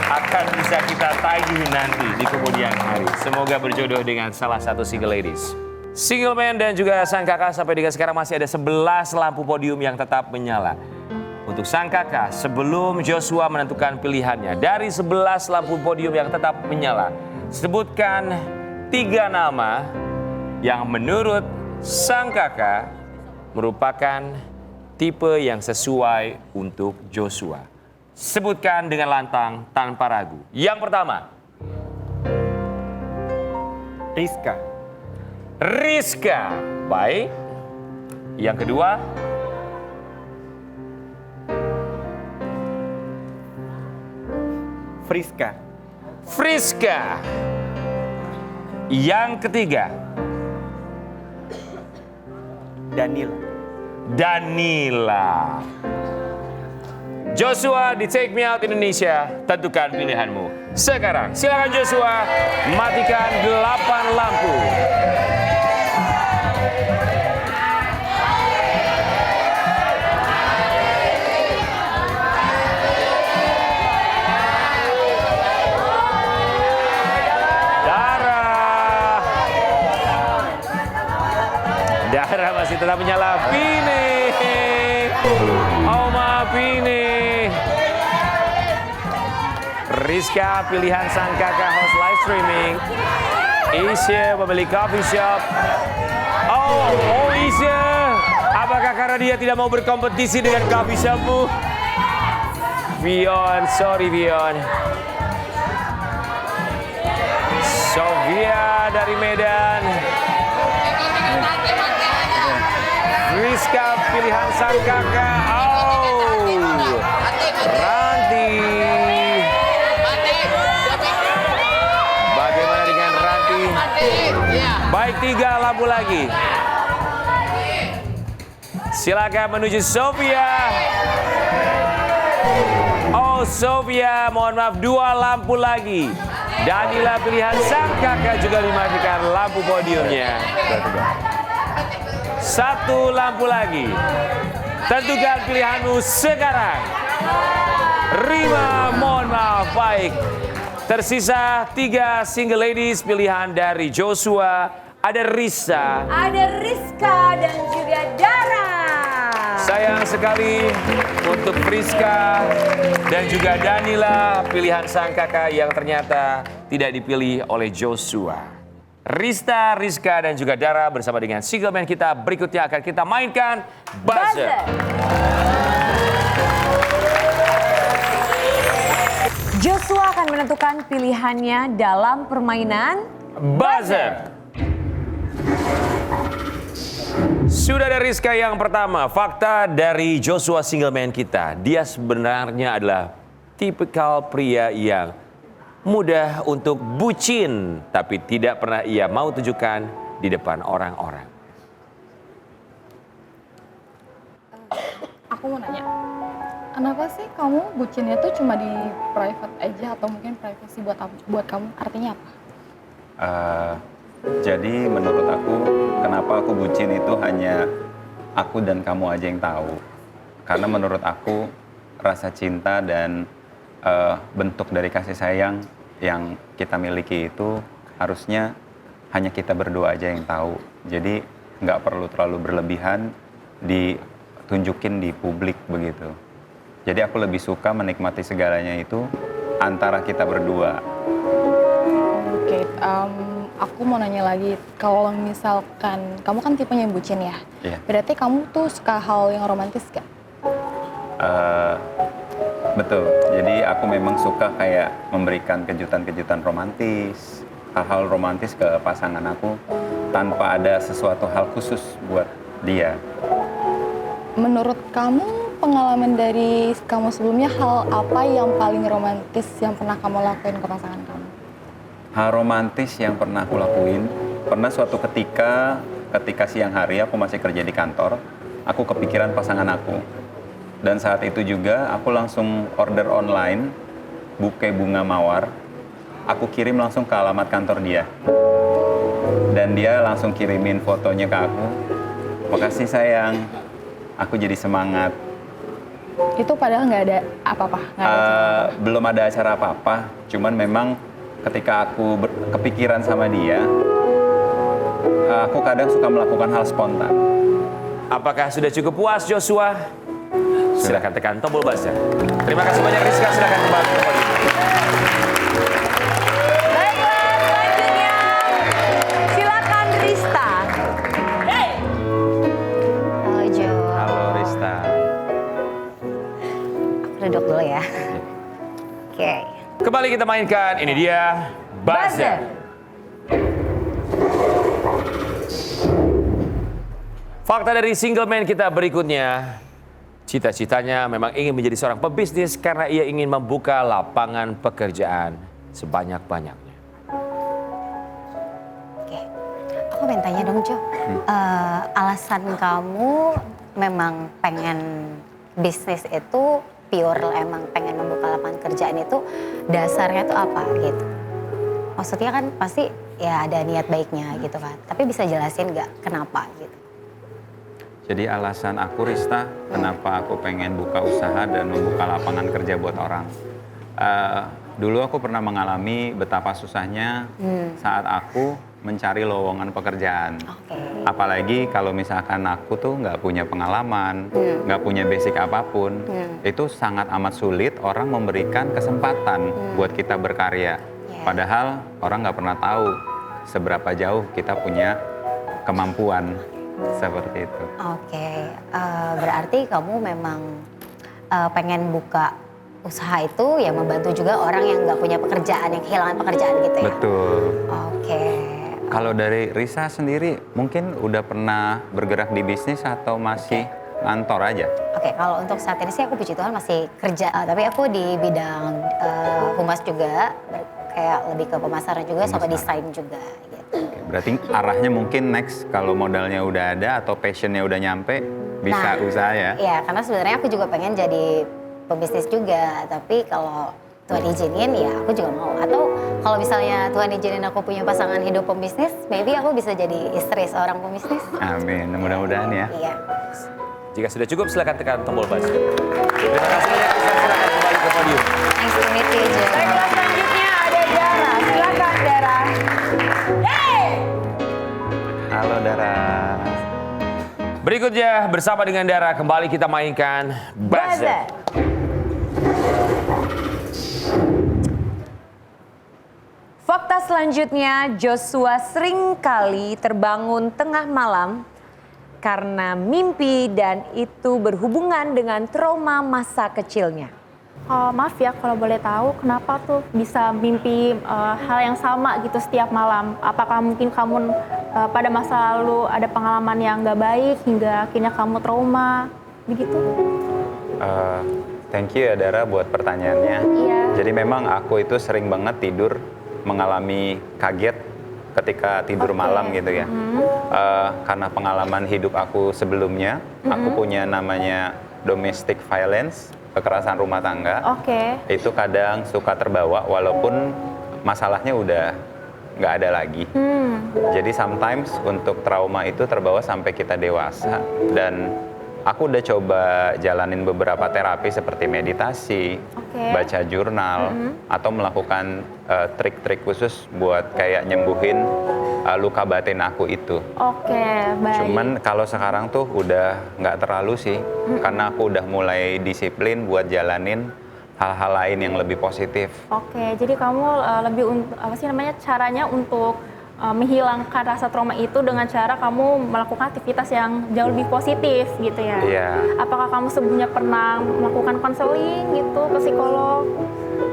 Speaker 1: akan bisa kita tagih nanti di kemudian hari. Semoga berjodoh dengan salah satu single ladies. Single man dan juga sang kakak sampai dengan sekarang masih ada 11 lampu podium yang tetap menyala. Untuk untuk sang kakak sebelum Joshua menentukan pilihannya. Dari 11 lampu podium yang tetap menyala, sebutkan 3 nama yang menurut sang kakak merupakan tipe yang sesuai untuk Joshua. Sebutkan dengan lantang tanpa ragu. Yang pertama,
Speaker 3: Rizka.
Speaker 1: Rizka. Baik. Yang kedua,
Speaker 3: Friska.
Speaker 1: Friska. Yang ketiga,
Speaker 3: Danila.
Speaker 1: Danila. Joshua di Take Me Out Indonesia, tentukan pilihanmu. Sekarang, silakan Joshua, matikan 8 lampu. Dara masih tetap menyala. Pini. Oma Pini. Rizka pilihan sang kakak host live streaming. Isya pemilik coffee shop. Oh Isya. Apakah karena dia tidak mau berkompetisi dengan coffee shopmu? Vion, sorry Vion. Sofia dari Medan. Rizka pilihan sang kakak. Oh, Ranti. Bagaimana dengan Ranti? Baik, 3 lampu lagi. Silakan menuju Sofia. Oh, Sofia, mohon maaf, 2 lampu lagi. Danila pilihan sang kakak juga dimatikan lampu podiumnya. 1 lampu lagi. Tentukan pilihanmu sekarang. Rima, mohon maaf, baik. Tersisa 3 single ladies pilihan dari Joshua. Ada Risa.
Speaker 6: Ada Rizka dan juga Dara.
Speaker 1: Sayang sekali untuk Rizka dan juga Danila, pilihan sang kakak yang ternyata tidak dipilih oleh Joshua. Rista, Rizka, dan juga Dara bersama dengan single man kita berikutnya akan kita mainkan Buzzer.
Speaker 6: Joshua akan menentukan pilihannya dalam permainan
Speaker 1: Buzzer. Sudah ada Rizka yang pertama. Fakta dari Joshua single man kita. Dia sebenarnya adalah tipikal pria yang mudah untuk bucin, tapi tidak pernah ia mau tunjukkan di depan orang-orang.
Speaker 2: Aku mau nanya, kenapa sih kamu bucinnya tuh cuma di private aja atau mungkin privacy buat kamu? Artinya apa?
Speaker 4: Jadi menurut aku, kenapa aku bucin itu hanya aku dan kamu aja yang tahu. Karena menurut aku, rasa cinta dan bentuk dari kasih sayang yang kita miliki itu harusnya hanya kita berdua aja yang tahu. Jadi nggak perlu terlalu berlebihan ditunjukin di publik begitu. Jadi aku lebih suka menikmati segalanya itu antara kita berdua.
Speaker 2: Oke, aku mau nanya lagi, kalau misalkan kamu kan tipenya yang bucin ya, berarti kamu tuh suka hal yang romantis gak?
Speaker 4: Betul, jadi aku memang suka kayak memberikan kejutan-kejutan romantis, hal-hal romantis ke pasangan aku tanpa ada sesuatu hal khusus buat dia.
Speaker 2: Menurut kamu, pengalaman dari kamu sebelumnya, hal apa yang paling romantis yang pernah kamu lakuin ke pasangan kamu?
Speaker 4: Hal romantis yang pernah aku lakuin, pernah suatu ketika siang hari aku masih kerja di kantor, aku kepikiran pasangan aku. Dan saat itu juga aku langsung order online buke bunga mawar. Aku kirim langsung ke alamat kantor dia. Dan dia langsung kirimin fotonya ke aku. Makasih sayang, aku jadi semangat.
Speaker 2: Itu padahal nggak ada apa-apa?
Speaker 4: Belum ada acara apa-apa, cuman memang ketika aku kepikiran sama dia, aku kadang suka melakukan hal spontan.
Speaker 1: Apakah sudah cukup puas Joshua? silakan tekan tombol buzzer. Terima kasih banyak Rizka, silakan kembali ke podium.
Speaker 6: Baiklah, selanjutnya silakan Rista.
Speaker 7: Halo Jo.
Speaker 4: Halo Rista.
Speaker 7: Aku duduk dulu ya. Oke.
Speaker 1: Kembali kita mainkan, ini dia buzzer. Fakta dari single man kita berikutnya. Cita-citanya memang ingin menjadi seorang pebisnis karena ia ingin membuka lapangan pekerjaan sebanyak-banyaknya.
Speaker 7: Oke. Aku pengen tanya dong Jo. Alasan kamu memang pengen bisnis itu pure emang pengen membuka lapangan kerjaan itu dasarnya tuh apa gitu? Maksudnya kan pasti ya ada niat baiknya gitu kan. Tapi bisa jelasin nggak kenapa gitu?
Speaker 4: Jadi alasan aku Rista, kenapa aku pengen buka usaha dan membuka lapangan kerja buat orang. Dulu aku pernah mengalami betapa susahnya saat aku mencari lowongan pekerjaan. Apalagi kalau misalkan aku tuh nggak punya pengalaman, nggak punya basic apapun, itu sangat amat sulit orang memberikan kesempatan buat kita berkarya. Padahal orang nggak pernah tahu seberapa jauh kita punya kemampuan. Seperti itu.
Speaker 7: Oke, berarti kamu memang pengen buka usaha itu ya membantu juga orang yang nggak punya pekerjaan, yang kehilangan pekerjaan gitu ya?
Speaker 4: Betul.
Speaker 7: Oke.
Speaker 4: Kalau dari Risa sendiri mungkin udah pernah bergerak di bisnis atau masih ngantor aja?
Speaker 7: Oke, kalau untuk saat ini sih aku puji Tuhan masih kerja, tapi aku di bidang humas juga, kayak lebih ke pemasaran juga sama desain juga gitu.
Speaker 4: Berarti arahnya mungkin next kalau modalnya udah ada atau passionnya udah nyampe bisa usaha ya?
Speaker 7: Iya, karena sebenarnya aku juga pengen jadi pebisnis juga, tapi kalau Tuhan izinin ya aku juga mau. Atau kalau misalnya Tuhan izinin aku punya pasangan hidup pembisnis, maybe aku bisa jadi istri seorang pembisnis.
Speaker 4: Amin, mudah-mudahan ya.
Speaker 7: Iya.
Speaker 1: Jika sudah cukup, silakan tekan tombol buzzer. Terima kasih banyak, silakan kembali ke podium.
Speaker 7: Nice to meet you, Jo.
Speaker 6: Baiklah, selanjutnya ada Dara. Silakan Dara.
Speaker 4: Halo Dara.
Speaker 1: Berikutnya bersama dengan Dara kembali kita mainkan buzzer.
Speaker 6: Fakta selanjutnya, Joshua seringkali terbangun tengah malam karena mimpi dan itu berhubungan dengan trauma masa kecilnya.
Speaker 9: Maaf ya kalau boleh tahu kenapa tuh bisa mimpi hal yang sama gitu setiap malam? Apakah mungkin kamu pada masa lalu ada pengalaman yang nggak baik hingga akhirnya kamu trauma begitu?
Speaker 4: Thank you ya Dara buat pertanyaannya.
Speaker 9: Iya.
Speaker 4: Jadi memang aku itu sering banget tidur mengalami kaget ketika tidur malam gitu ya. Karena pengalaman hidup aku sebelumnya, aku punya namanya domestic violence, kekerasan rumah tangga. Itu kadang suka terbawa walaupun masalahnya udah nggak ada lagi. Jadi sometimes untuk trauma itu terbawa sampai kita dewasa. Dan aku udah coba jalanin beberapa terapi seperti meditasi, baca jurnal, atau melakukan trik-trik khusus buat kayak nyembuhin luka batin aku itu.
Speaker 9: Baik.
Speaker 4: Cuman kalau sekarang tuh udah nggak terlalu sih, karena aku udah mulai disiplin buat jalanin hal-hal lain yang lebih positif.
Speaker 9: Jadi kamu lebih caranya untuk menghilangkan rasa trauma itu dengan cara kamu melakukan aktivitas yang jauh lebih positif gitu ya?
Speaker 4: Iya.
Speaker 9: Apakah kamu sebelumnya pernah melakukan konseling gitu ke psikolog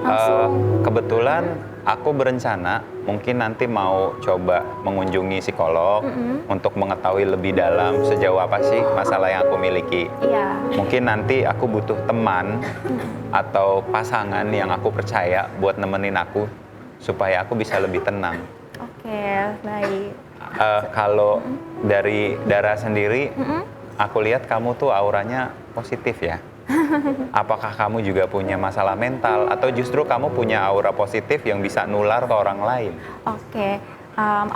Speaker 9: langsung?
Speaker 4: Kebetulan aku berencana mungkin nanti mau coba mengunjungi psikolog untuk mengetahui lebih dalam sejauh apa sih masalah yang aku miliki.
Speaker 9: Iya.
Speaker 4: Mungkin nanti aku butuh teman atau pasangan yang aku percaya buat nemenin aku supaya aku bisa lebih tenang.
Speaker 9: Baik.
Speaker 4: Kalau dari Dara sendiri, aku lihat kamu tuh auranya positif ya. Apakah kamu juga punya masalah mental atau justru kamu punya aura positif yang bisa nular ke orang lain?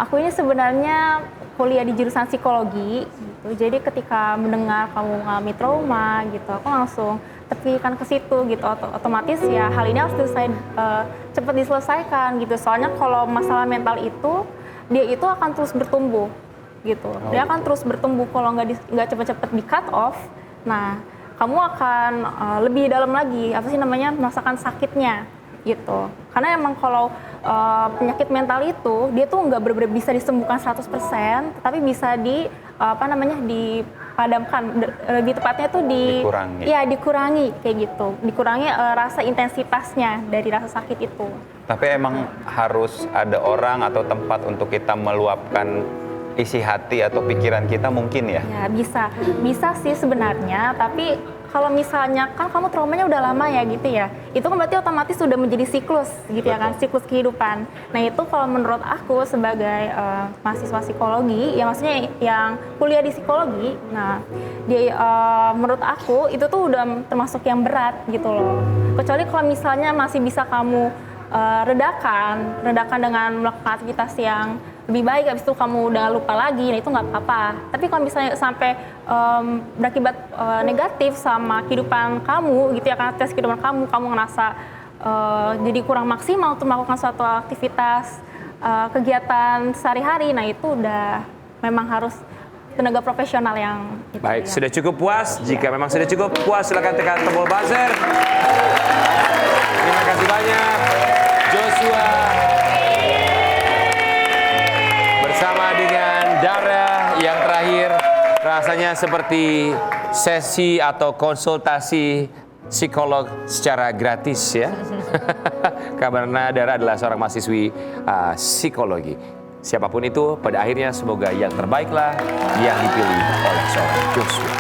Speaker 9: Aku ini sebenarnya kuliah di jurusan psikologi gitu. Jadi ketika mendengar kamu mengalami trauma gitu, aku langsung terpikirkan ke situ gitu. Otomatis ya hal ini harus cepat diselesaikan gitu. Soalnya kalau masalah mental itu dia itu akan terus bertumbuh gitu. Dia akan terus bertumbuh kalau nggak cepat-cepat di cut off. Nah, kamu akan lebih dalam lagi merasakan sakitnya gitu. Karena emang kalau penyakit mental itu dia tuh nggak benar-benar bisa disembuhkan 100%, tapi bisa dipadamkan, lebih tepatnya tuh dikurangi kayak gitu, dikurangi rasa intensitasnya dari rasa sakit itu.
Speaker 4: Tapi emang harus ada orang atau tempat untuk kita meluapkan isi hati atau pikiran kita mungkin ya?
Speaker 9: Ya bisa sih sebenarnya, tapi kalau misalnya kan kamu traumanya udah lama ya gitu ya, itu kan berarti otomatis sudah menjadi siklus gitu ya kan, siklus kehidupan. Nah itu kalau menurut aku sebagai mahasiswa psikologi, ya maksudnya yang kuliah di psikologi, nah menurut aku itu tuh udah termasuk yang berat gitu loh. Kecuali kalau misalnya masih bisa kamu redakan dengan melakukan aktivitas yang lebih baik, habis itu kamu udah lupa lagi, nah itu nggak apa-apa. Tapi kalau misalnya sampai berakibat negatif sama kehidupan kamu gitu ya, karena tes kehidupan kamu ngerasa jadi kurang maksimal untuk melakukan suatu aktivitas kegiatan sehari-hari, nah itu udah memang harus tenaga profesional yang itu.
Speaker 1: Baik,
Speaker 9: ya.
Speaker 1: sudah cukup puas? Jika memang sudah cukup puas, silakan tekan tombol buzzer. Terima kasih banyak, Joshua. Bersama dengan Dara yang terakhir, rasanya seperti sesi atau konsultasi psikolog secara gratis ya. Karena Dara adalah seorang mahasiswi psikologi. Siapapun itu, pada akhirnya semoga yang terbaiklah yang dipilih oleh seorang Joshua.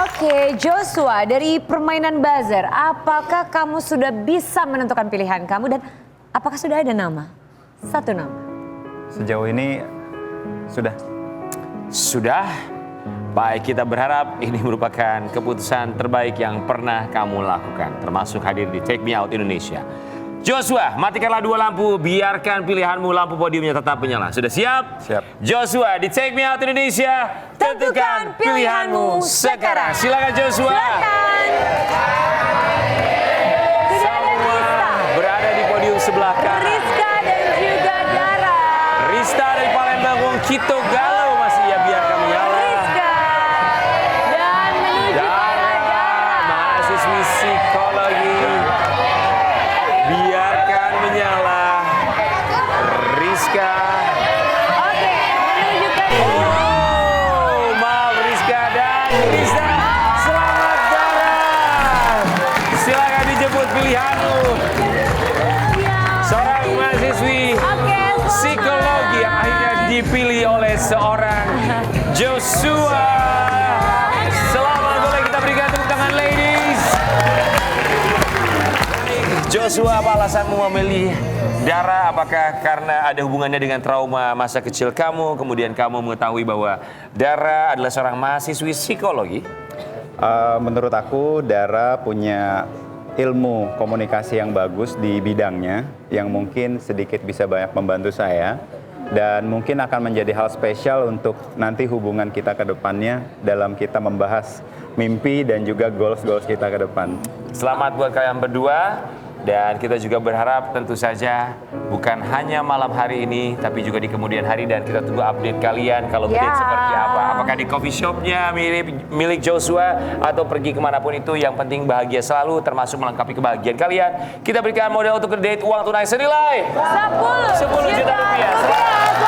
Speaker 6: Oke, Joshua, dari permainan buzzer, apakah kamu sudah bisa menentukan pilihan kamu dan apakah sudah ada nama? Satu nama.
Speaker 4: Sejauh ini sudah.
Speaker 1: Sudah? Baik, kita berharap ini merupakan keputusan terbaik yang pernah kamu lakukan, termasuk hadir di Take Me Out Indonesia. Joshua, matikanlah dua lampu, biarkan pilihanmu lampu podiumnya tetap menyala. Sudah siap?
Speaker 4: Siap.
Speaker 1: Joshua, di Take Me Out Indonesia, tentukan pilihanmu sekarang. Silakan Joshua. Semua berada di podium sebelah kanan.
Speaker 6: Rizka dan juga Dara.
Speaker 1: Rista dari Palembang, Wong Kito Galau masih ya biarkan menyala.
Speaker 6: Rizka. Dan menuju
Speaker 1: Dara, mahasiswi psikologi, biarkan menyala. Rizka.
Speaker 6: Oke, menuju ke
Speaker 1: Oh, maaf Rizka dan Rista. Selamat Dara. Silakan dijemput pilihanmu. Seorang mahasiswi psikologi yang akhirnya dipilih oleh seorang Joshua. Selamat, boleh kita berikan tepuk tangan ladies. Joshua, apa alasanmu memilih Dara? Apakah karena ada hubungannya dengan trauma masa kecil kamu, kemudian kamu mengetahui bahwa Dara adalah seorang mahasiswi psikologi?
Speaker 4: Menurut aku Dara punya ilmu komunikasi yang bagus di bidangnya, yang mungkin sedikit bisa banyak membantu saya, dan mungkin akan menjadi hal spesial untuk nanti hubungan kita ke depannya dalam kita membahas mimpi dan juga goals-goals kita ke depan.
Speaker 1: Selamat buat kalian berdua. Dan kita juga berharap tentu saja bukan hanya malam hari ini, tapi juga di kemudian hari, dan kita tunggu update kalian kalau update seperti apa. Apakah di coffee shopnya milik Joshua atau pergi kemanapun itu, yang penting bahagia selalu, termasuk melengkapi kebahagiaan kalian. Kita berikan modal untuk date uang tunai senilai 10 juta rupiah. Selamat.